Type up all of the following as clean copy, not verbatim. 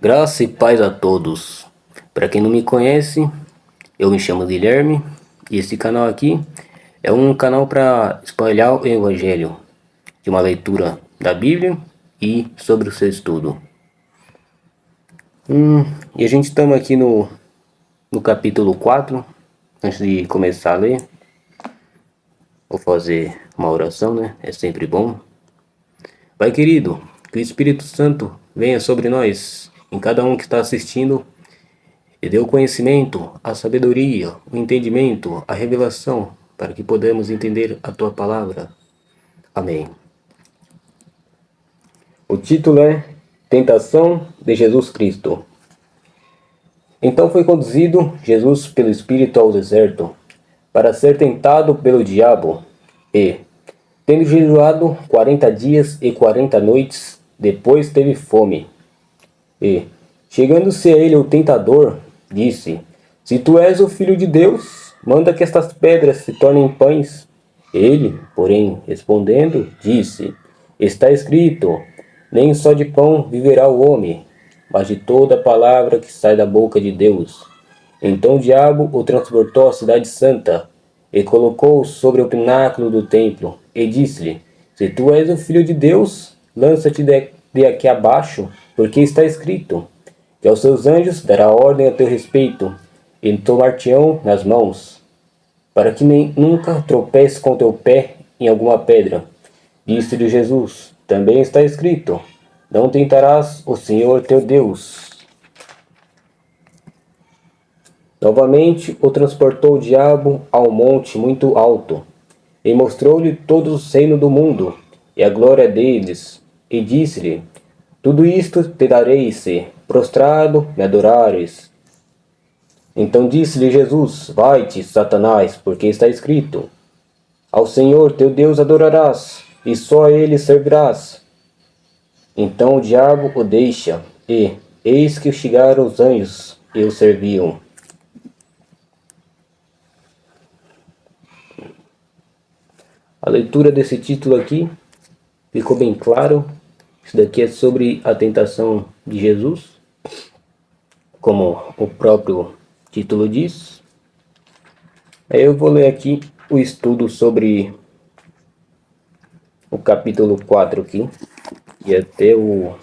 Graça e paz a todos. Para quem não me conhece, eu me chamo Guilherme e esse canal aqui é um canal para espalhar o Evangelho, de uma leitura da Bíblia e sobre o seu estudo. E a gente estamos aqui no capítulo 4. Antes de começar a ler, vou fazer uma oração, né? É sempre bom. Pai querido, que o Espírito Santo venha sobre nós, em cada um que está assistindo, e dê o conhecimento, a sabedoria, o entendimento, a revelação, para que podamos entender a Tua palavra. Amém. O título é Tentação de Jesus Cristo. Então foi conduzido Jesus pelo Espírito ao deserto, para ser tentado pelo diabo, e, tendo jejuado 40 dias e 40 noites, depois teve fome. E, chegando-se a ele o tentador, disse: Se tu és o Filho de Deus, manda que estas pedras se tornem pães. Ele, porém, respondendo, disse: Está escrito: Nem só de pão viverá o homem, mas de toda palavra que sai da boca de Deus. Então o diabo o transportou à cidade santa, e colocou-o sobre o pináculo do templo, e disse-lhe: Se tu és o Filho de Deus, lança-te de aqui abaixo, porque está escrito: que aos seus anjos dará ordem a teu respeito, e tomar-te-ão nas mãos, para que nem nunca tropece com teu pé em alguma pedra. Disse-lhe Jesus: Também está escrito: Não tentarás o Senhor teu Deus. Novamente o transportou o diabo a um monte muito alto, e mostrou-lhe todos os reinos do mundo, e a glória deles, e disse-lhe: Tudo isto te darei se, prostrado, me adorares. Então disse-lhe Jesus: Vai-te, Satanás, porque está escrito: Ao Senhor teu Deus adorarás, e só a ele servirás. Então o diabo o deixa, e eis que chegaram os anjos e o serviam. A leitura desse título aqui ficou bem claro. Isso daqui é sobre a tentação de Jesus, como o próprio título diz. Aí eu vou ler aqui o estudo sobre o capítulo 4 aqui, e até o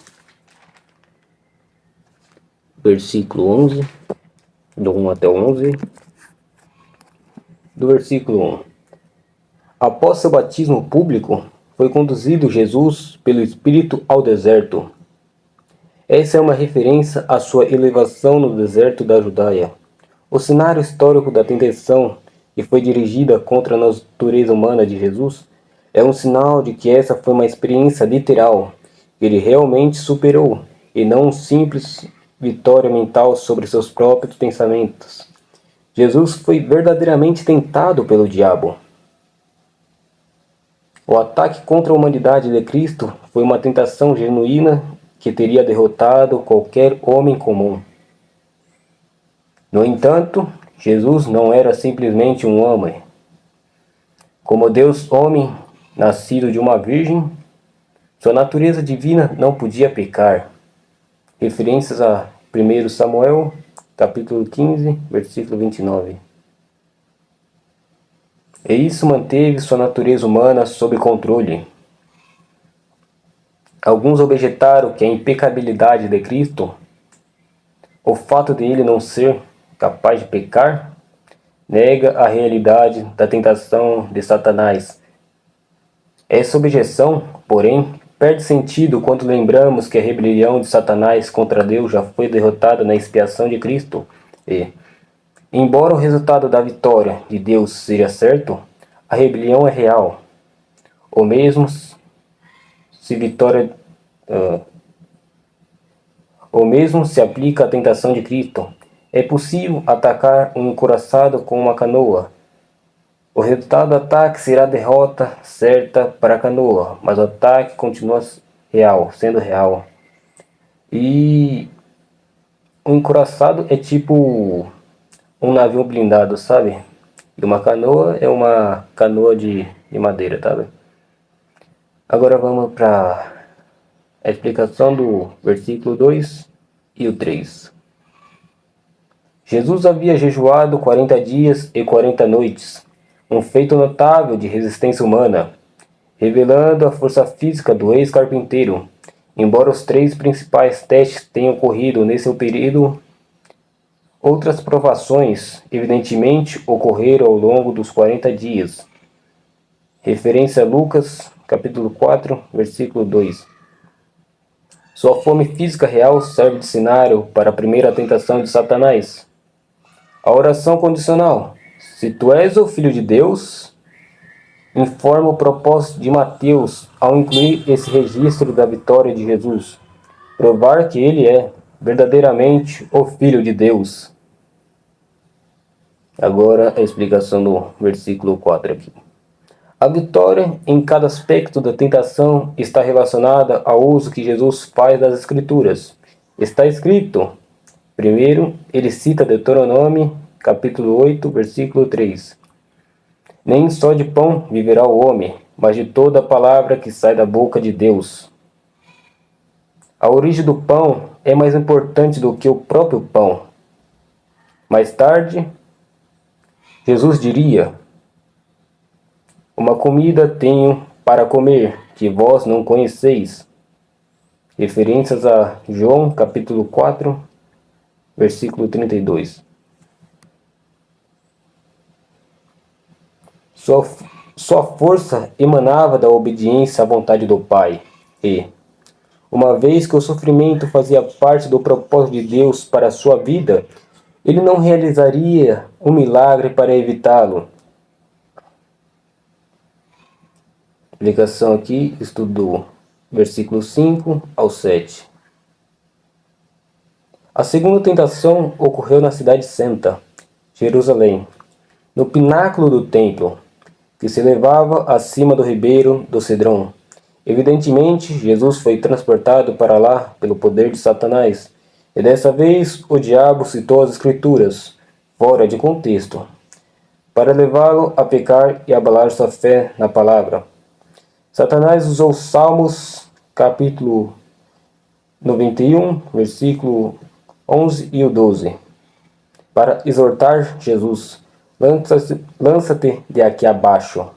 versículo 11, do 1 até o 11. Do versículo 1. Após seu batismo público, foi conduzido Jesus pelo Espírito ao deserto. Essa é uma referência à sua elevação no deserto da Judeia. O cenário histórico da tentação que foi dirigida contra a natureza humana de Jesus é um sinal de que essa foi uma experiência literal, que ele realmente superou, e não uma simples vitória mental sobre seus próprios pensamentos. Jesus foi verdadeiramente tentado pelo diabo. O ataque contra a humanidade de Cristo foi uma tentação genuína que teria derrotado qualquer homem comum. No entanto, Jesus não era simplesmente um homem. Como Deus homem, nascido de uma virgem, sua natureza divina não podia pecar. Referências a 1 Samuel, capítulo 15, versículo 29. E isso manteve sua natureza humana sob controle. Alguns objetaram que a impecabilidade de Cristo, o fato de ele não ser capaz de pecar, nega a realidade da tentação de Satanás. Essa objeção, porém, perde sentido quando lembramos que a rebelião de Satanás contra Deus já foi derrotada na expiação de Cristo e, embora o resultado da vitória de Deus seja certo, a rebelião é real. Ou mesmo se aplica à tentação de Cristo. É possível atacar um encouraçado com uma canoa. O resultado do ataque será a derrota certa para a canoa, mas o ataque continua sendo real. E um encouraçado é tipo um navio blindado, sabe? E uma canoa é uma canoa de madeira, tá? Agora vamos para a explicação do versículo 2 e o 3. Jesus havia jejuado 40 dias e 40 noites, um feito notável de resistência humana, revelando a força física do ex-carpinteiro. Embora os 3 principais testes tenham ocorrido nesse período, outras provações, evidentemente, ocorreram ao longo dos 40 dias. Referência a Lucas, capítulo 4, versículo 2. Sua fome física real serve de cenário para a primeira tentação de Satanás. A oração condicional. Se tu és o Filho de Deus, informa o propósito de Mateus ao incluir esse registro da vitória de Jesus. Provar que ele é verdadeiramente o Filho de Deus. Agora a explicação do versículo 4 aqui. A vitória em cada aspecto da tentação está relacionada ao uso que Jesus faz das Escrituras. Está escrito, primeiro, ele cita Deuteronômio, capítulo 8, versículo 3. Nem só de pão viverá o homem, mas de toda a palavra que sai da boca de Deus. A origem do pão é mais importante do que o próprio pão. Mais tarde, Jesus diria: uma comida tenho para comer, que vós não conheceis. Referências a João, capítulo 4, versículo 32. Sua força emanava da obediência à vontade do Pai. E, uma vez que o sofrimento fazia parte do propósito de Deus para a sua vida, ele não realizaria um milagre para evitá-lo. Explicação aqui, estudo versículo 5 ao 7. A segunda tentação ocorreu na cidade santa, Jerusalém, no pináculo do templo, que se elevava acima do ribeiro do Cedrão. Evidentemente, Jesus foi transportado para lá pelo poder de Satanás, e dessa vez o diabo citou as Escrituras, fora de contexto, para levá-lo a pecar e abalar sua fé na palavra. Satanás usou Salmos, capítulo 91, versículo 11 e o 12, para exortar Jesus: lança-te de aqui abaixo.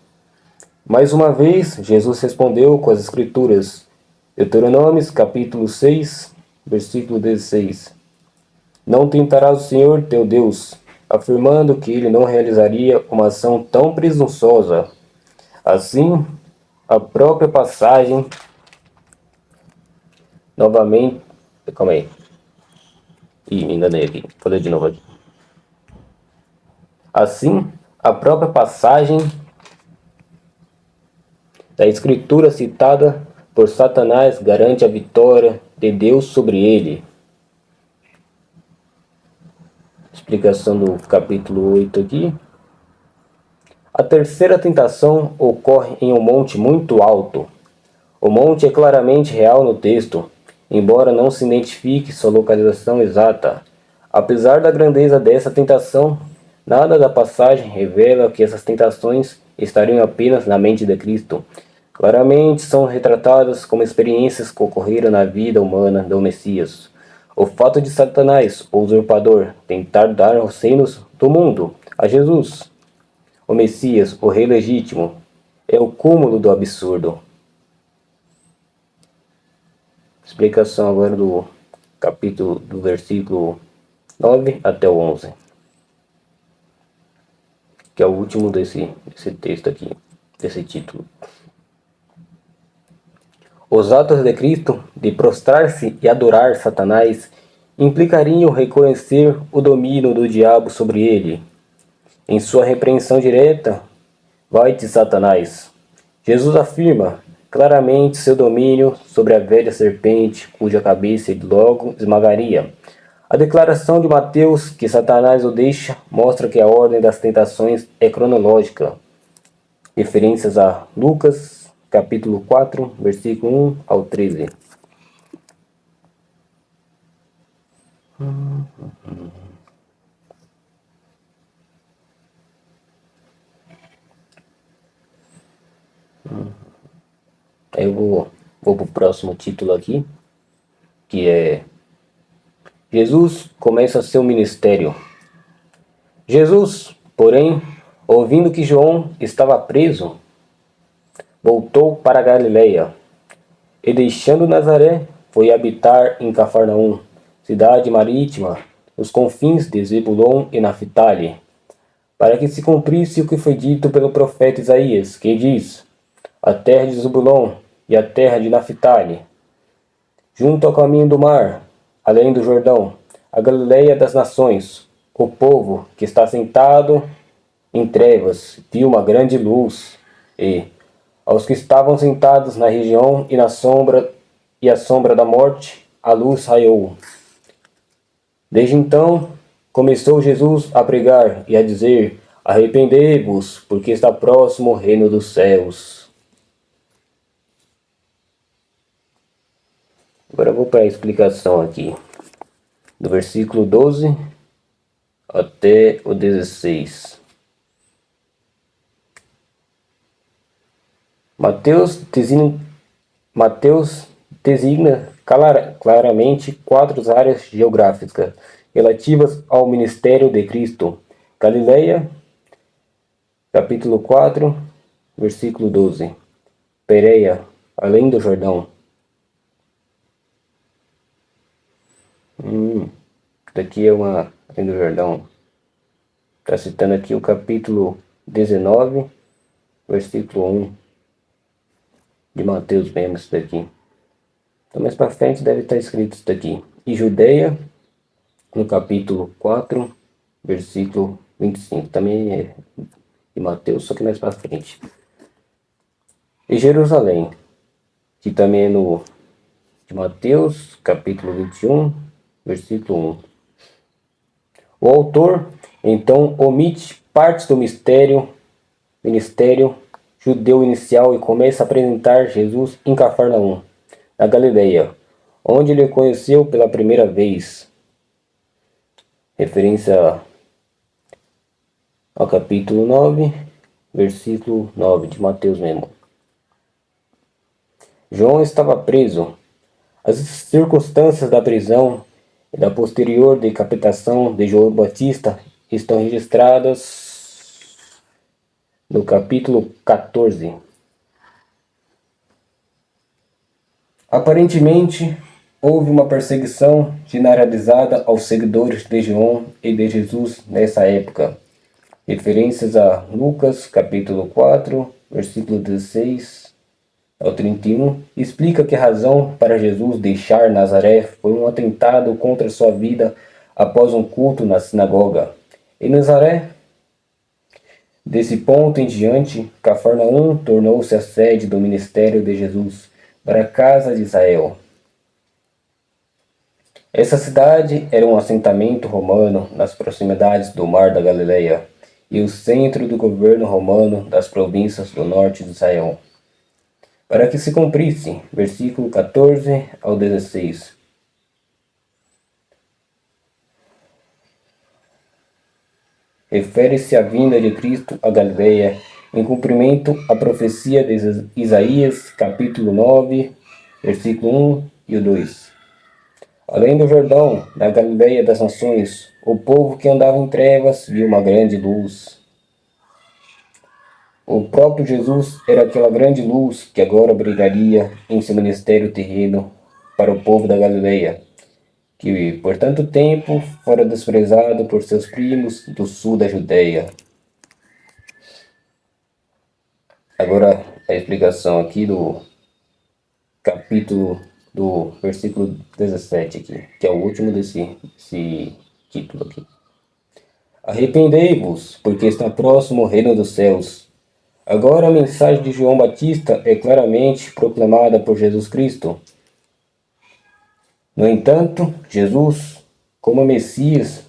Mais uma vez, Jesus respondeu com as Escrituras. Deuteronômio, capítulo 6, versículo 16. Não tentarás o Senhor teu Deus, afirmando que ele não realizaria uma ação tão presunçosa. Assim, a própria passagem, novamente, calma aí, me enganei aqui, vou ler de novo aqui. Assim, a própria passagem da Escritura citada por Satanás garante a vitória de Deus sobre ele. Explicação do capítulo 8 aqui. A terceira tentação ocorre em um monte muito alto. O monte é claramente real no texto, embora não se identifique sua localização exata. Apesar da grandeza dessa tentação, nada da passagem revela que essas tentações estariam apenas na mente de Cristo. Claramente são retratadas como experiências que ocorreram na vida humana do Messias. O fato de Satanás, o usurpador, tentar dar os reinos do mundo a Jesus, o Messias, o rei legítimo, é o cúmulo do absurdo. Explicação agora do capítulo, do versículo 9 até o 11, que é o último desse texto aqui, desse título. Os atos de Cristo de prostrar-se e adorar Satanás implicariam reconhecer o domínio do diabo sobre ele. Em sua repreensão direta, vai-te Satanás, Jesus afirma claramente seu domínio sobre a velha serpente, cuja cabeça ele logo esmagaria. A declaração de Mateus que Satanás o deixa mostra que a ordem das tentações é cronológica. Referências a Lucas, capítulo 4, versículo 1 ao 13. Aí eu vou para o próximo título aqui, que é Jesus começa seu ministério. Jesus, porém, ouvindo que João estava preso, voltou para Galiléia e, deixando Nazaré, foi habitar em Cafarnaum, cidade marítima, nos confins de Zebulon e Naphtali, para que se cumprisse o que foi dito pelo profeta Isaías, que diz: a terra de Zebulon e a terra de Naphtali, junto ao caminho do mar, além do Jordão, a Galiléia das nações, o povo que está sentado em trevas viu uma grande luz, e aos que estavam sentados na região e na sombra e a sombra da morte, a luz raiou. Desde então começou Jesus a pregar e a dizer: arrependei-vos, porque está próximo o reino dos céus. Agora eu vou para a explicação aqui, do versículo 12 até o 16. Mateus designa claramente quatro áreas geográficas relativas ao ministério de Cristo. Galileia, capítulo 4, versículo 12. Pérea, além do Jordão. Daqui é uma além do Jordão. Está citando aqui o capítulo 19, versículo 1 de Mateus mesmo, isso daqui. Então mais para frente deve estar escrito isso daqui. E Judeia, no capítulo 4, versículo 25. Também é de Mateus, só que mais para frente. E Jerusalém, que também é no de Mateus, capítulo 21, versículo 1. O autor, então, omite partes do ministério judeu inicial e começa a apresentar Jesus em Cafarnaum, na Galileia, onde ele conheceu pela primeira vez. Referência ao capítulo 9, versículo 9 de Mateus mesmo. João estava preso. As circunstâncias da prisão e da posterior decapitação de João Batista estão registradas no capítulo 14. Aparentemente, houve uma perseguição generalizada aos seguidores de João e de Jesus nessa época. Referências a Lucas, capítulo 4, versículo 16 ao 31, explica que a razão para Jesus deixar Nazaré foi um atentado contra sua vida após um culto na sinagoga. Em Nazaré, desse ponto em diante, Cafarnaum tornou-se a sede do ministério de Jesus para a casa de Israel. Essa cidade era um assentamento romano nas proximidades do Mar da Galileia e o centro do governo romano das províncias do norte de Israel. Para que se cumprisse, versículo 14 ao 16. Refere-se à vinda de Cristo a Galileia, em cumprimento à profecia de Isaías, capítulo 9, versículo 1 e o 2. Além do Jordão, na Galileia das nações, o povo que andava em trevas viu uma grande luz. O próprio Jesus era aquela grande luz que agora brilharia em seu ministério terreno para o povo da Galileia, que por tanto tempo fora desprezado por seus primos do sul da Judéia. Agora a explicação aqui do capítulo do versículo 17 aqui, que é o último desse título aqui. Arrependei-vos, porque está próximo o reino dos céus. Agora a mensagem de João Batista é claramente proclamada por Jesus Cristo. No entanto, Jesus, como Messias,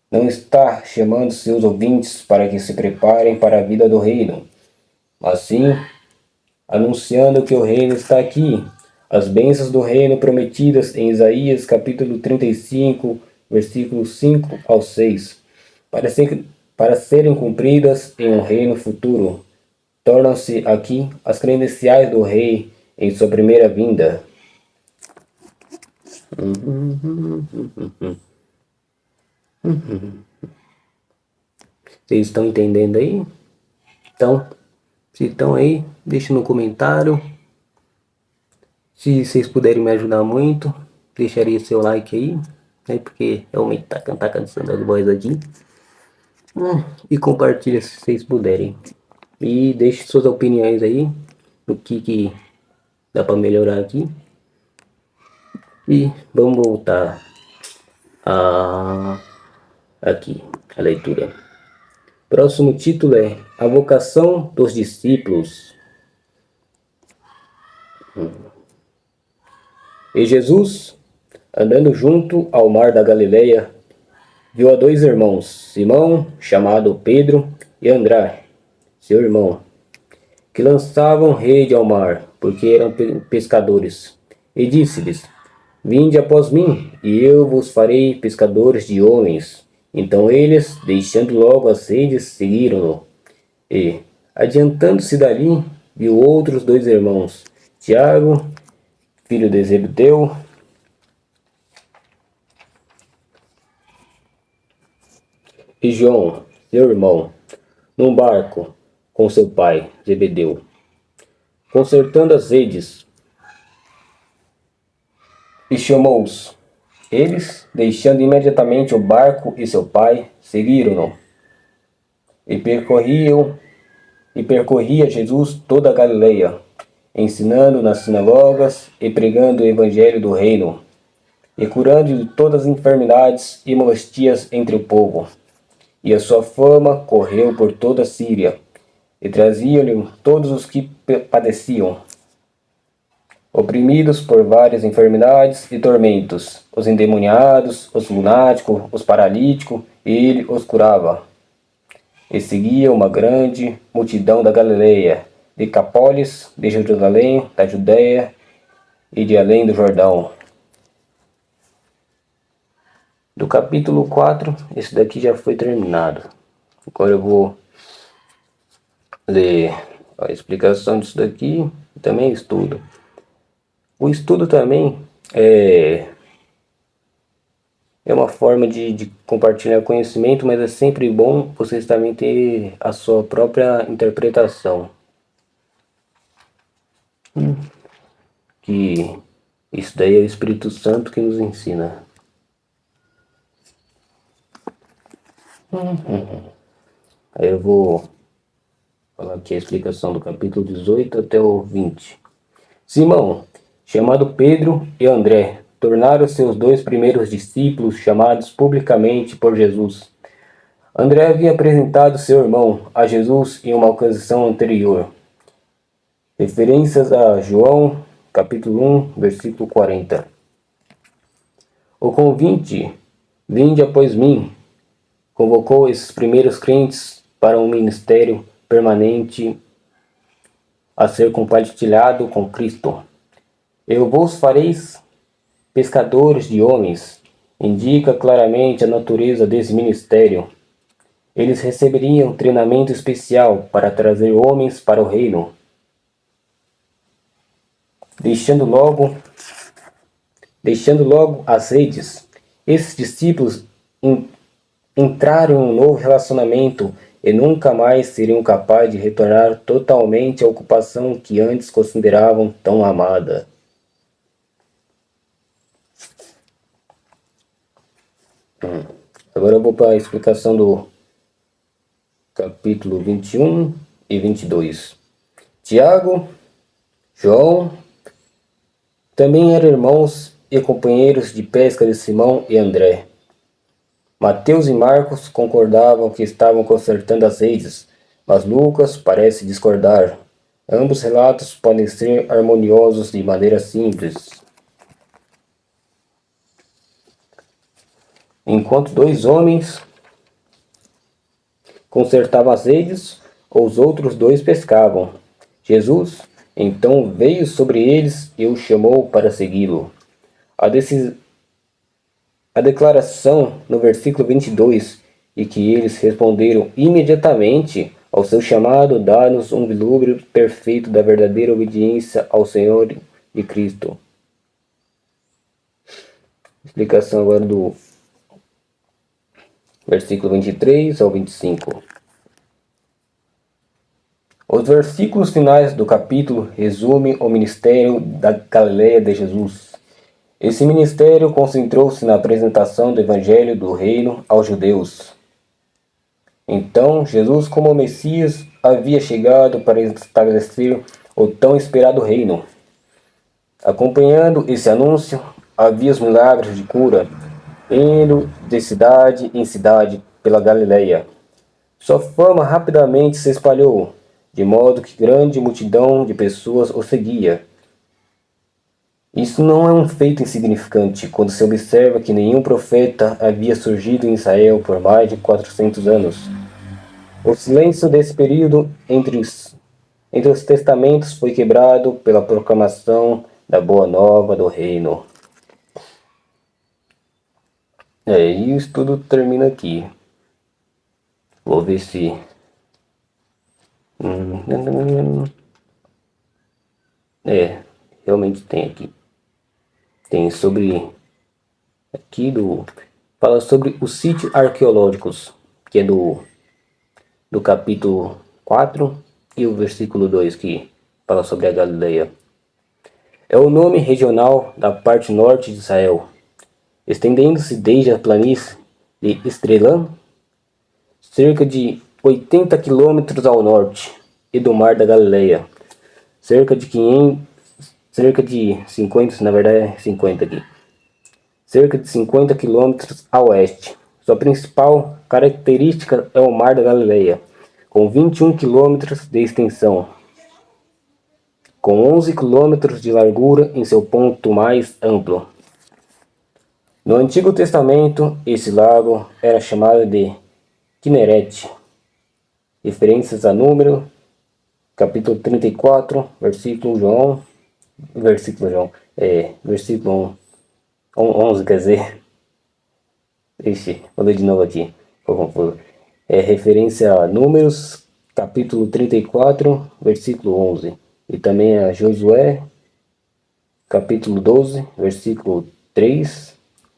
não está chamando seus ouvintes para que se preparem para a vida do reino, mas sim anunciando que o reino está aqui, as bênçãos do reino prometidas em Isaías capítulo 35, versículos 5 ao 6, para serem cumpridas em um reino futuro. Tornam-se aqui as credenciais do rei em sua primeira vinda. Vocês estão entendendo aí? Então, se estão aí, deixa no comentário. Se vocês puderem me ajudar muito, deixaria seu like aí, né? Porque realmente tá cansando as vozes aqui. E compartilha se vocês puderem. E deixe suas opiniões aí do que dá para melhorar aqui. E vamos voltar aqui a leitura. Próximo título é A Vocação dos Discípulos. E Jesus, andando junto ao mar da Galileia, viu a dois irmãos, Simão, chamado Pedro, e André, seu irmão, que lançavam rede ao mar, porque eram pescadores. E disse-lhes: Vinde após mim, e eu vos farei pescadores de homens. Então eles, deixando logo as redes, seguiram-no. E, adiantando-se dali, viu outros dois irmãos, Tiago, filho de Zebedeu, e João, seu irmão, num barco com seu pai, Zebedeu, consertando as redes, e chamou-os. Eles, deixando imediatamente o barco e seu pai, seguiram-no. E percorria Jesus toda a Galileia, ensinando nas sinagogas e pregando o evangelho do reino, e curando de todas as enfermidades e molestias entre o povo. E a sua fama correu por toda a Síria, e trazia-lhe todos os que padeciam, oprimidos por várias enfermidades e tormentos, os endemoniados, os lunáticos, os paralíticos, e ele os curava. E seguia uma grande multidão da Galileia, de Decápolis, de Jerusalém, da Judéia e de além do Jordão. Do capítulo 4, esse daqui já foi terminado. Agora eu vou ler a explicação disso daqui e também estudo. O estudo também é uma forma de compartilhar conhecimento, mas é sempre bom vocês também ter a sua própria interpretação. Que isso daí é o Espírito Santo que nos ensina. Aí eu vou falar aqui a explicação do capítulo 18 até o 20. Simão, chamado Pedro, e André tornaram seus dois primeiros discípulos, chamados publicamente por Jesus. André havia apresentado seu irmão a Jesus em uma ocasião anterior. Referências a João, capítulo 1, versículo 40. O convite, vinde após mim, convocou esses primeiros crentes para um ministério permanente a ser compartilhado com Cristo. Eu vos fareis pescadores de homens, indica claramente a natureza desse ministério. Eles receberiam treinamento especial para trazer homens para o reino. Deixando logo as redes, esses discípulos entraram em um novo relacionamento e nunca mais seriam capazes de retornar totalmente à ocupação que antes consideravam tão amada. Agora eu vou para a explicação do capítulo 21 e 22. Tiago, João, também eram irmãos e companheiros de pesca de Simão e André. Mateus e Marcos concordavam que estavam consertando as redes, mas Lucas parece discordar. Ambos relatos podem ser harmoniosos de maneira simples. Enquanto dois homens consertavam as redes, os outros dois pescavam. Jesus, então, veio sobre eles e os chamou para segui-lo. A declaração no versículo 22 e que eles responderam imediatamente ao seu chamado dá-nos um vislumbre perfeito da verdadeira obediência ao Senhor e Cristo. Explicação agora do versículo 23 ao 25. Os versículos finais do capítulo resumem o ministério da Galileia de Jesus. Esse ministério concentrou-se na apresentação do evangelho do reino aos judeus. Então, Jesus, como Messias, havia chegado para estabelecer o tão esperado reino. Acompanhando esse anúncio, havia os milagres de cura, indo de cidade em cidade pela Galileia. Sua fama rapidamente se espalhou, de modo que grande multidão de pessoas o seguia. Isso não é um feito insignificante quando se observa que nenhum profeta havia surgido em Israel por mais de 400 anos. O silêncio desse período entre os testamentos foi quebrado pela proclamação da Boa Nova do Reino. E o estudo termina aqui. Vou ver se... realmente tem aqui. Tem sobre... Aqui do... Fala sobre os sítios arqueológicos, que é do capítulo 4 e o versículo 2, que fala sobre a Galileia. É o nome regional da parte norte de Israel, estendendo-se desde a planície de Estrelã, cerca de 80 quilômetros ao norte, e do Mar da Galileia, cerca de 50, na verdade é 50 aqui, cerca de 50 quilômetros a oeste. Sua principal característica é o Mar da Galileia, com 21 quilômetros de extensão, com 11 quilômetros de largura em seu ponto mais amplo. No Antigo Testamento, esse lago era chamado de Quinerete. Referências a Número, capítulo 34, versículo 11, quer dizer. Ixi, vou ler de novo aqui, ficou confuso. Referência a Números, capítulo 34, versículo 11. E também a Josué, capítulo 12, versículo 3.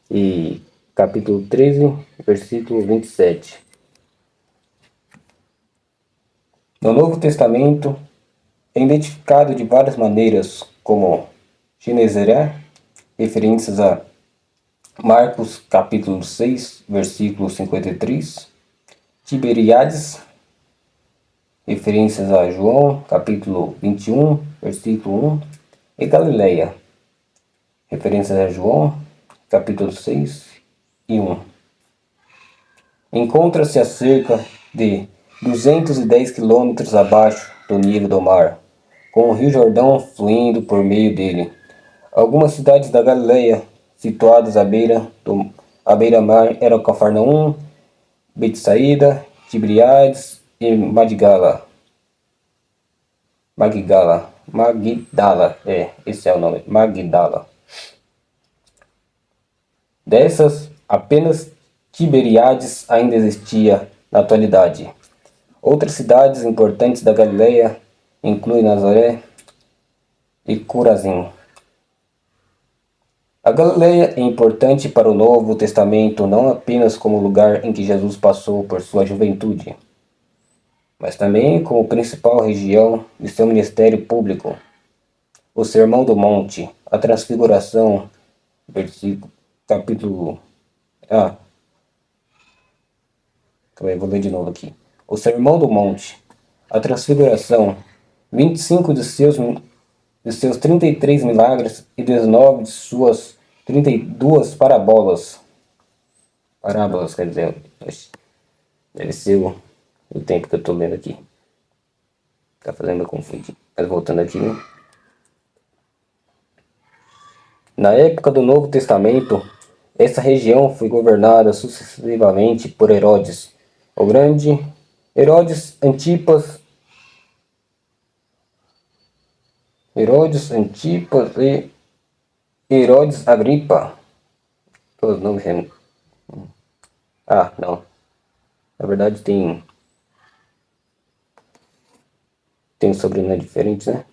E capítulo 13, versículo 27. No Novo Testamento é identificado de várias maneiras como Genezaré, referências a Marcos capítulo 6, versículo 53, Tiberíades, referências a João capítulo 21, versículo 1, e Galileia, referências a João capítulo 6 e 1. Encontra-se a cerca de 210 quilômetros abaixo do nível do mar, com o Rio Jordão fluindo por meio dele. Algumas cidades da Galileia, situadas à beira-mar, eram Cafarnaum, Betsaída, Tiberíades e Magdala, esse é o nome, Magdala. Dessas, apenas Tiberíades ainda existia na atualidade. Outras cidades importantes da Galileia incluem Nazaré e Corazim. A Galileia é importante para o Novo Testamento não apenas como lugar em que Jesus passou por sua juventude, mas também como principal região de seu ministério público. O Sermão do Monte, a Transfiguração, capítulo... vou ler de novo aqui. O Sermão do Monte, a Transfiguração, 25 de seus 33 milagres e 19 de suas 32 parábolas, quer dizer, deve ser o tempo que eu estou lendo aqui. Tá fazendo eu confundir. Mas voltando aqui, né? Na época do Novo Testamento, essa região foi governada sucessivamente por Herodes o Grande, Herodes Antipas e Herodes Agripa. Todos os nomes. Não. Na verdade tem sobrenomes diferentes, né?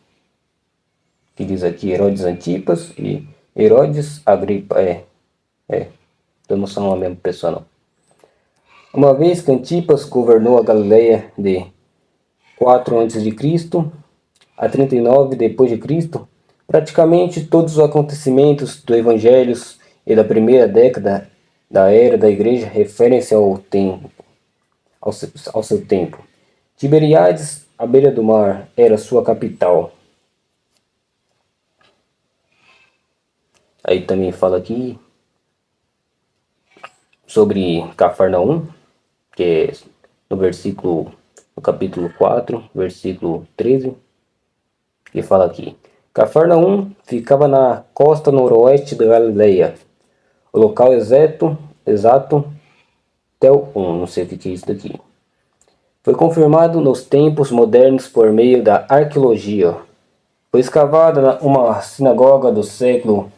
Que diz aqui Herodes Antipas e Herodes Agripa. Então não são a mesma pessoa, não. Uma vez que Antipas governou a Galileia de 4 a.C. a 39 depois de Cristo, praticamente todos os acontecimentos do Evangelho e da primeira década da era da Igreja referem-se ao seu tempo. Tiberíades, à beira do mar, era sua capital. Aí também fala aqui sobre Cafarnaum, que é no capítulo 4, versículo 13, que fala aqui: Cafarnaum ficava na costa noroeste da Galileia. O local exato, Tel 1, não sei o que é isso daqui. Foi confirmado nos tempos modernos por meio da arqueologia. Foi escavada uma sinagoga do século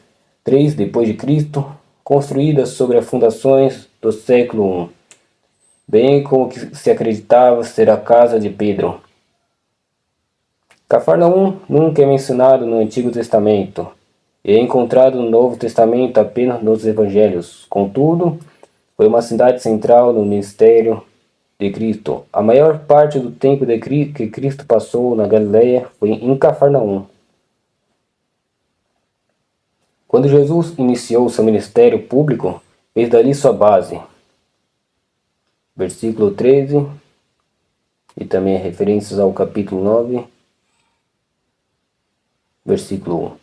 3 depois de Cristo, construída sobre as fundações do século 1, bem como que se acreditava ser a casa de Pedro. Cafarnaum nunca é mencionado no Antigo Testamento e é encontrado no Novo Testamento apenas nos Evangelhos. Contudo, foi uma cidade central no ministério de Cristo. A maior parte do tempo que Cristo passou na Galileia foi em Cafarnaum. Quando Jesus iniciou seu ministério público, fez dali sua base. Versículo 13, e também referências ao capítulo 9, versículo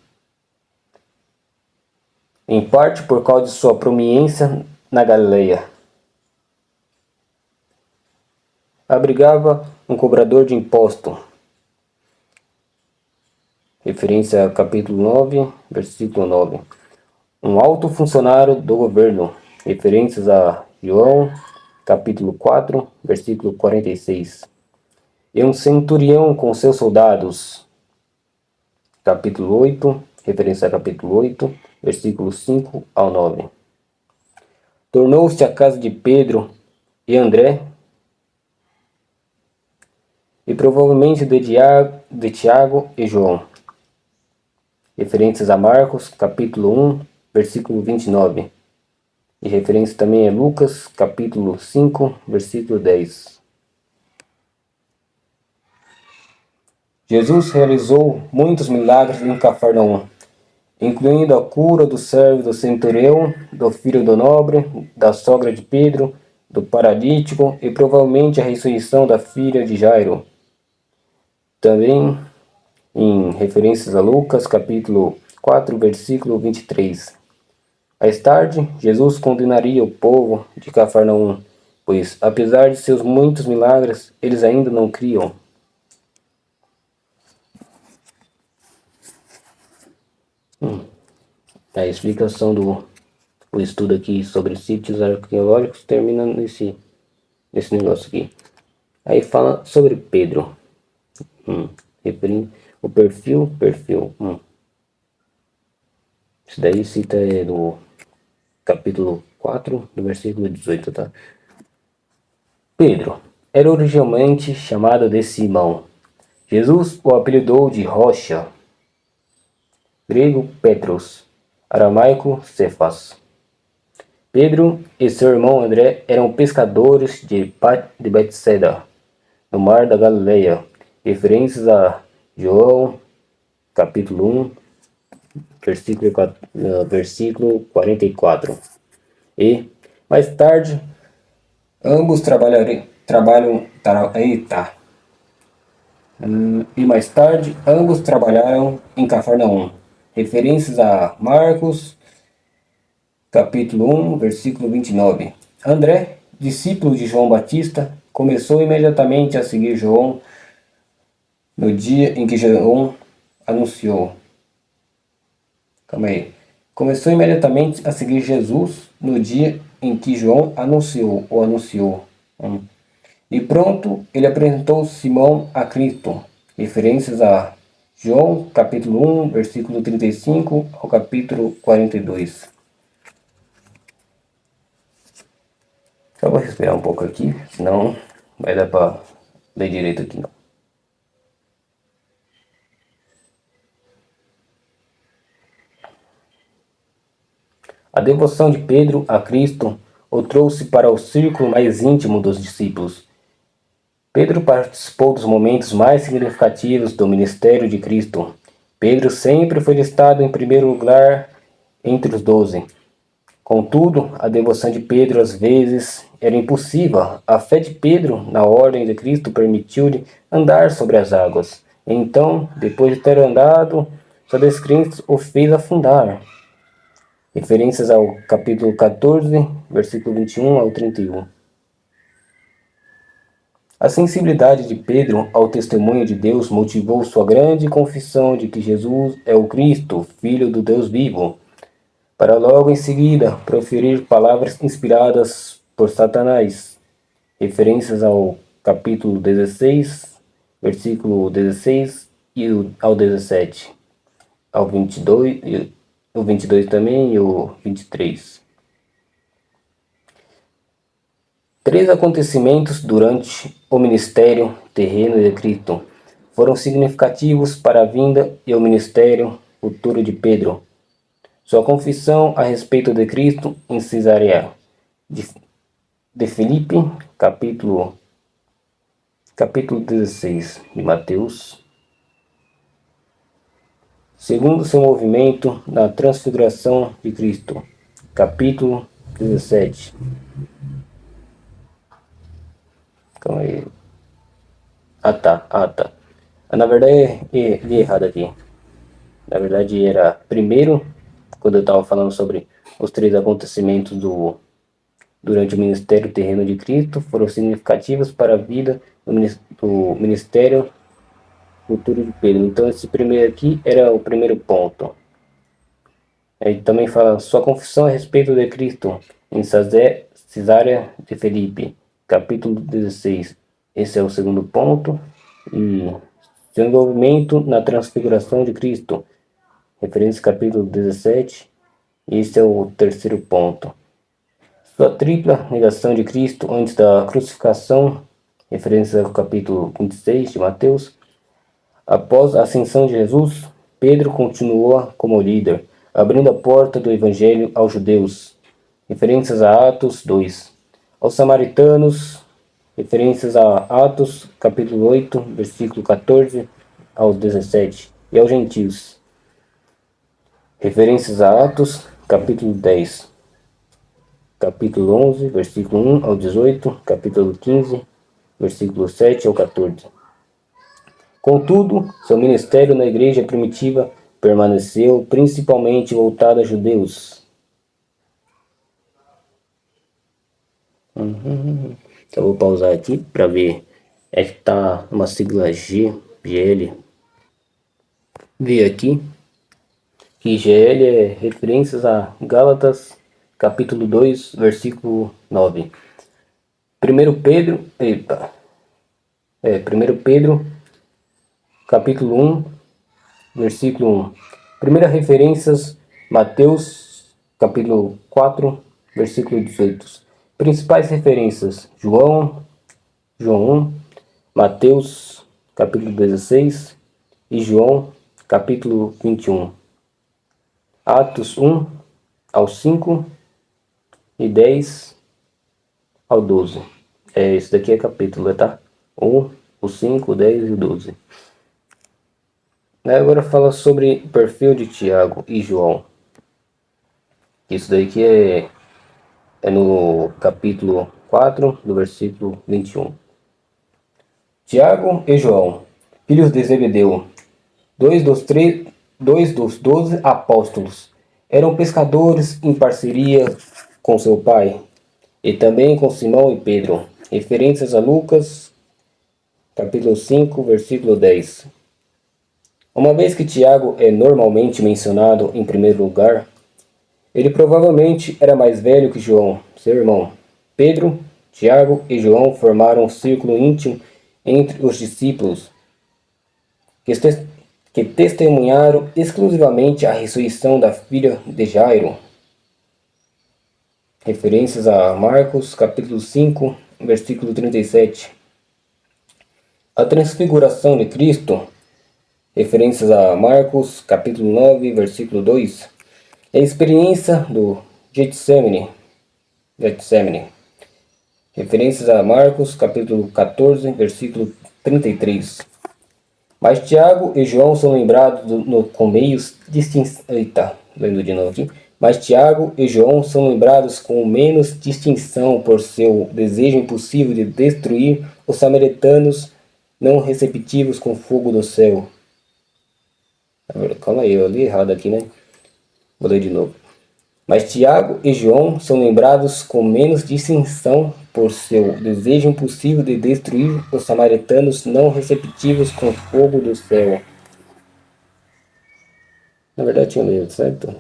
1. Em parte por causa de sua prominência na Galileia. Abrigava um cobrador de imposto. Referência ao capítulo 9, versículo 9. Um alto funcionário do governo. Referências a João, capítulo 4, versículo 46. E um centurião com seus soldados. Capítulo 8, referência a capítulo 8, versículos 5 ao 9. Tornou-se a casa de Pedro e André, e provavelmente de Tiago e João. Referências a Marcos, capítulo 1, versículo 29. E referência também a Lucas, capítulo 5, versículo 10. Jesus realizou muitos milagres em Cafarnaum, incluindo a cura do servo do centurião, do filho do nobre, da sogra de Pedro, do paralítico e provavelmente a ressurreição da filha de Jairo. Também em referências a Lucas, capítulo 4, versículo 23. Mais tarde, Jesus condenaria o povo de Cafarnaum, pois, apesar de seus muitos milagres, eles ainda não criam. A explicação do estudo aqui sobre sítios arqueológicos termina nesse negócio aqui. Aí fala sobre Pedro. O perfil. Isso daí cita do capítulo 4, do versículo 18, tá? Pedro era originalmente chamado de Simão. Jesus o apelidou de Rocha, grego Petros, aramaico Cefas. Pedro e seu irmão André eram pescadores de Betsaida, no mar da Galileia. Referências a João, capítulo 1, versículo 44. E, mais tarde, ambos trabalharam em Cafarnaum. Referências a Marcos, capítulo 1, versículo 29. André, discípulo de João Batista, começou imediatamente a seguir João no dia em que João anunciou. Começou imediatamente a seguir Jesus no dia em que João anunciou. E pronto, ele apresentou Simão a Cristo. Referências a João, capítulo 1, versículo 35 ao capítulo 42. Só vou respirar um pouco aqui, senão vai dar para ler direito aqui não. A devoção de Pedro a Cristo o trouxe para o círculo mais íntimo dos discípulos. Pedro participou dos momentos mais significativos do ministério de Cristo. Pedro sempre foi listado em primeiro lugar entre os 12. Contudo, a devoção de Pedro às vezes era impulsiva. A fé de Pedro na ordem de Cristo permitiu-lhe andar sobre as águas. Então, depois de ter andado sobre as crenças, o fez afundar. Referências ao capítulo 14, versículo 21 ao 31. A sensibilidade de Pedro ao testemunho de Deus motivou sua grande confissão de que Jesus é o Cristo, Filho do Deus vivo, para logo em seguida proferir palavras inspiradas por Satanás. Referências ao capítulo 16, versículo 16 e ao 17, ao 22, o 22 também e o 23. Três acontecimentos durante o ministério terreno de Cristo foram significativos para a vinda e o ministério futuro de Pedro. Sua confissão a respeito de Cristo em Cesareia de Filipe, capítulo 16 de Mateus. Segundo seu movimento na transfiguração de Cristo, capítulo 17. Calma aí. Tá. Na verdade, li errado aqui. Na verdade, era primeiro, quando eu estava falando sobre os três acontecimentos durante o ministério terreno de Cristo, foram significativos para a vida do ministério futuro de Pedro. Então, esse primeiro aqui era o primeiro ponto. Aí também fala sua confissão a respeito de Cristo em Cesareia de Filipe, capítulo 16. Esse é o segundo ponto. E seu envolvimento na transfiguração de Cristo, referência capítulo 17. Esse é o terceiro ponto. Sua tripla negação de Cristo antes da crucificação, referência ao capítulo 26 de Mateus. Após a ascensão de Jesus, Pedro continuou como líder, abrindo a porta do evangelho aos judeus, referências a Atos 2. Aos samaritanos, referências a Atos, capítulo 8, versículo 14 ao 17. E aos gentios, referências a Atos, capítulo 10. Capítulo 11, versículo 1 ao 18, capítulo 15, versículo 7 ao 14. Contudo, seu ministério na igreja primitiva permaneceu principalmente voltado a judeus. Então vou pausar aqui para ver. É que tá uma sigla GL. Vi aqui que GL é referências a Gálatas, capítulo 2, versículo 9. 1 Pedro, capítulo 1, versículo 1. Primeira referências, Mateus, capítulo 4, versículo 18. Principais referências, João 1, Mateus, capítulo 16 e João, capítulo 21. Atos 1 ao 5 e 10 ao 12. Esse daqui é capítulo, tá? 1, o 5, o 10 e o 12. Agora fala sobre o perfil de Tiago e João. Isso daqui é no capítulo 4, do versículo 21. Tiago e João, filhos de Zebedeu, dois dos 12 apóstolos, eram pescadores em parceria com seu pai, e também com Simão e Pedro. Referências a Lucas, capítulo 5, versículo 10. Uma vez que Tiago é normalmente mencionado em primeiro lugar, ele provavelmente era mais velho que João, seu irmão. Pedro, Tiago e João formaram um círculo íntimo entre os discípulos que testemunharam exclusivamente a ressurreição da filha de Jairo. Referências a Marcos, capítulo 5, versículo 37. A transfiguração de Cristo, referências a Marcos, capítulo 9, versículo 2. É a experiência do Getsemane. Referências a Marcos, capítulo 14, versículo 33. Mas Tiago e João são lembrados com meios distintos. Eita, lendo de novo aqui. Mas Tiago e João são lembrados com menos distinção por seu desejo impossível de destruir os samaritanos não receptivos com fogo do céu. Calma aí, eu li errado aqui, né? Vou ler de novo. Mas Tiago e João são lembrados com menos distinção por seu desejo impossível de destruir os samaritanos não receptivos com fogo do céu. Na verdade tinha lido, certo?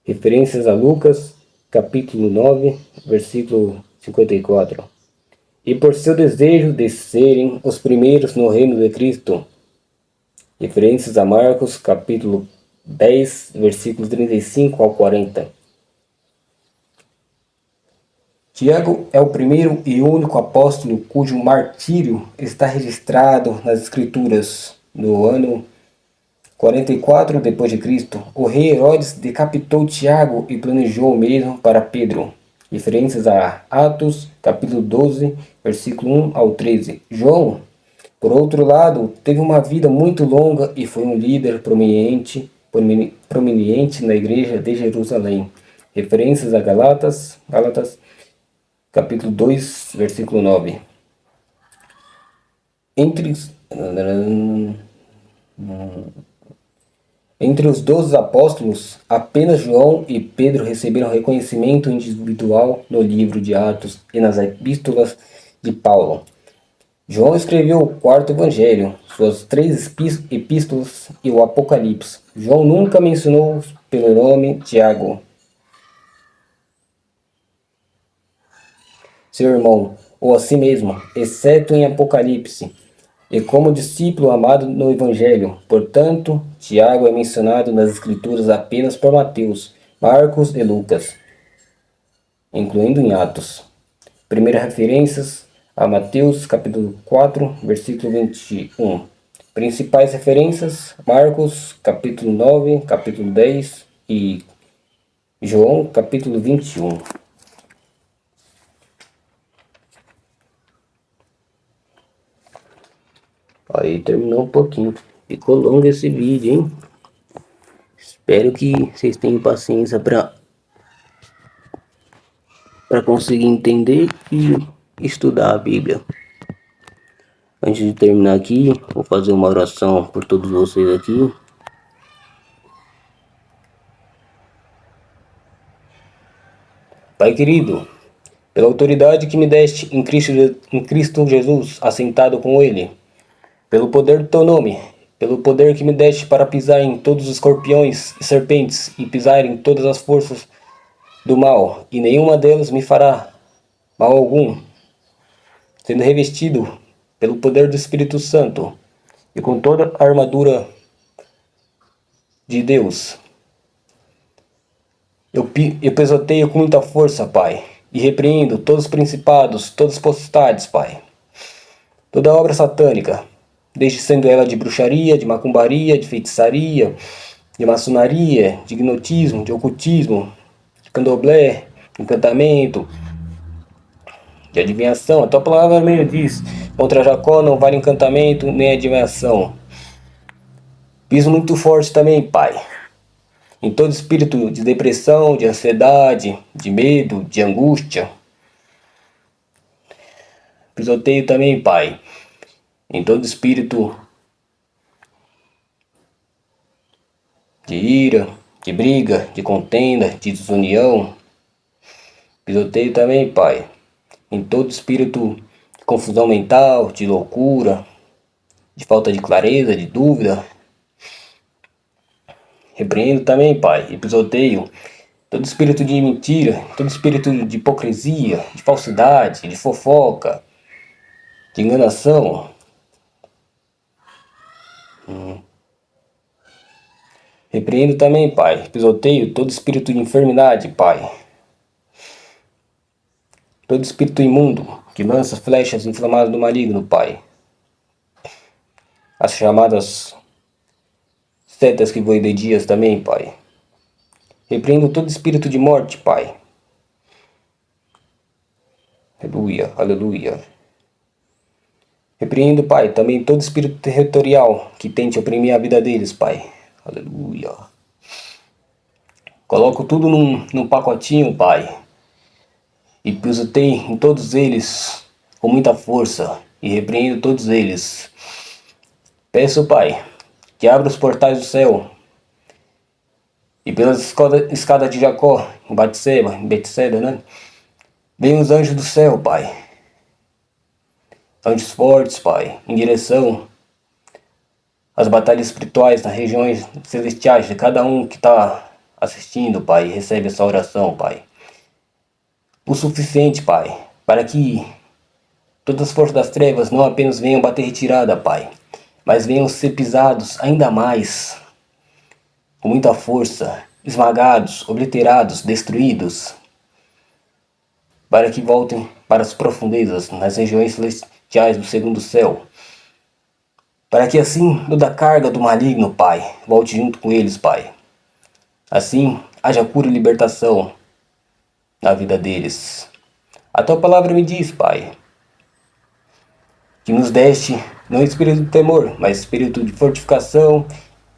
Referências a Lucas, capítulo 9, versículo 54. E por seu desejo de serem os primeiros no reino de Cristo. Referências a Marcos, capítulo 10, versículos 35 ao 40. Tiago é o primeiro e único apóstolo cujo martírio está registrado nas Escrituras. No ano 44 d.C., o rei Herodes decapitou Tiago e planejou o mesmo para Pedro. Referências a Atos, capítulo 12, versículo 1 ao 13. João, por outro lado, teve uma vida muito longa e foi um líder prominente na igreja de Jerusalém. Referências a Gálatas, capítulo 2, versículo 9. Entre os 12 apóstolos, apenas João e Pedro receberam reconhecimento individual no livro de Atos e nas epístolas de Paulo. João escreveu o quarto evangelho, suas 3 epístolas e o Apocalipse. João nunca mencionou pelo nome Tiago, seu irmão, ou a si mesmo, exceto em Apocalipse, e como discípulo amado no Evangelho. Portanto, Tiago é mencionado nas Escrituras apenas por Mateus, Marcos e Lucas, incluindo em Atos. Primeiras referências a Mateus, capítulo 4, versículo 21. Principais referências: Marcos, capítulo 9, capítulo 10 e João, capítulo 21. Aí terminou um pouquinho. Ficou longo esse vídeo, hein? Espero que vocês tenham paciência para conseguir entender e estudar a Bíblia. Antes de terminar aqui, vou fazer uma oração por todos vocês aqui. Pai querido, pela autoridade que me deste em Cristo Jesus, assentado com Ele, pelo poder do teu nome, pelo poder que me deste para pisar em todos os escorpiões e serpentes e pisar em todas as forças do mal, e nenhuma delas me fará mal algum, sendo revestido pelo poder do Espírito Santo e com toda a armadura de Deus. Eu pisoteio com muita força, Pai, e repreendo todos os principados, todas as potestades, Pai. Toda obra satânica, desde sendo ela de bruxaria, de macumbaria, de feitiçaria, de maçonaria, de gnotismo, de ocultismo, de candomblé, de encantamento, de adivinhação. A tua palavra mesmo diz: contra Jacó não vale encantamento nem adivinhação. Piso muito forte também, Pai, em todo espírito de depressão, de ansiedade, de medo, de angústia. Pisoteio também, Pai, em todo espírito de ira, de briga, de contenda, de desunião. Pisoteio também, Pai, em todo espírito de confusão mental, de loucura, de falta de clareza, de dúvida. Repreendo também, Pai, e pisoteio todo espírito de mentira, todo espírito de hipocrisia, de falsidade, de fofoca, de enganação. Repreendo também, Pai, pisoteio todo espírito de enfermidade, Pai. Todo espírito imundo que lança flechas inflamadas do maligno, Pai. As chamadas setas que voem de dias também, Pai. Repreendo todo espírito de morte, Pai. Aleluia, aleluia. Repreendo, Pai, também todo espírito territorial que tente oprimir a vida deles, Pai. Aleluia. Coloco tudo num pacotinho, Pai. E pisotei em todos eles com muita força. E repreendo todos eles. Peço, Pai, que abra os portais do céu. E pelas escadas de Jacó, em Betseba, né? Venham os anjos do céu, Pai. Anjos fortes, Pai, em direção às batalhas espirituais nas regiões celestiais de cada um que está assistindo, Pai, e recebe essa oração, Pai. O suficiente, Pai, para que todas as forças das trevas não apenas venham bater retirada, Pai, mas venham ser pisados ainda mais, com muita força, esmagados, obliterados, destruídos, para que voltem para as profundezas, nas regiões celestiais do segundo céu, para que assim toda a carga do maligno, Pai, volte junto com eles, Pai. Assim haja cura e libertação na vida deles. A tua palavra me diz, Pai, que nos deste não espírito de temor, mas espírito de fortificação,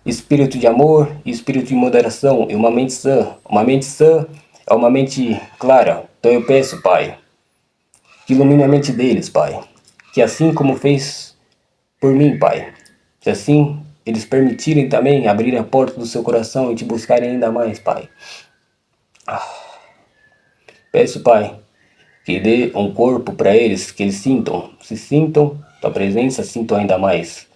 espírito de amor e espírito de moderação e uma mente sã. Uma mente sã é uma mente clara. Então eu peço, Pai, que ilumine a mente deles, Pai. Que assim como fez por mim, Pai, que assim eles permitirem também abrir a porta do seu coração e te buscarem ainda mais, Pai. Peço, Pai, que dê um corpo para eles, que eles se sintam tua presença, sintam ainda mais.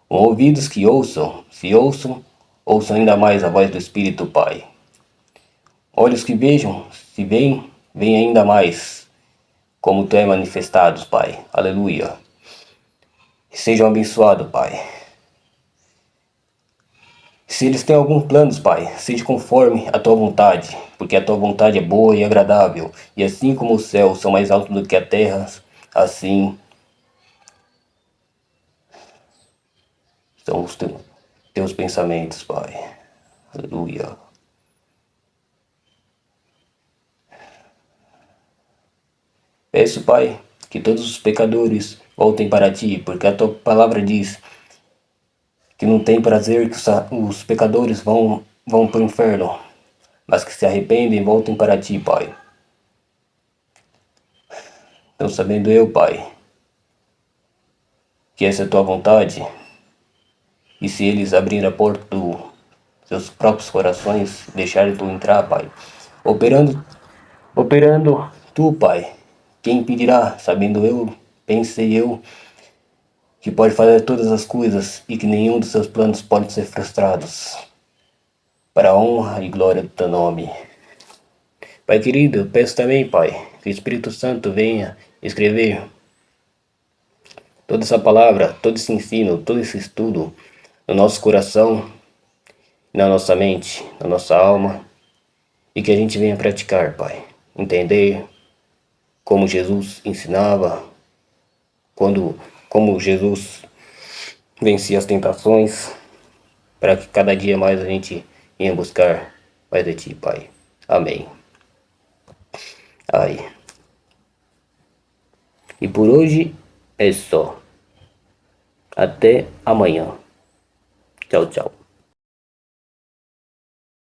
Ouvidos que ouçam, se ouçam, ouçam ainda mais a voz do Espírito, Pai. Olhos que vejam, se veem, veem ainda mais, como tu é manifestado, Pai. Aleluia. Sejam abençoados, Pai. Se eles têm algum planos, Pai, seja conforme a tua vontade, porque a tua vontade é boa e agradável, e assim como os céus são mais altos do que a terra, assim são os teus pensamentos, Pai. Aleluia. Peço, Pai, que todos os pecadores voltem para ti, porque a tua palavra diz que não tem prazer que os pecadores vão para o inferno, mas que se arrependem e voltem para ti, Pai. Então, sabendo eu, Pai, que essa é a tua vontade, e se eles abrirem a porta dos seus próprios corações, deixarem tu entrar, Pai, operando tu, Pai, quem impedirá, sabendo eu, pensei eu, que pode fazer todas as coisas e que nenhum dos seus planos pode ser frustrados, para a honra e glória do teu nome. Pai querido, eu peço também, Pai, que o Espírito Santo venha escrever toda essa palavra, todo esse ensino, todo esse estudo no nosso coração, na nossa mente, na nossa alma, e que a gente venha praticar, Pai. Entender como Jesus ensinava, como Jesus vencia as tentações, para que cada dia mais a gente venha buscar mais de Ti, Pai. Amém. Ai. E por hoje é só. Até amanhã. Tchau, tchau.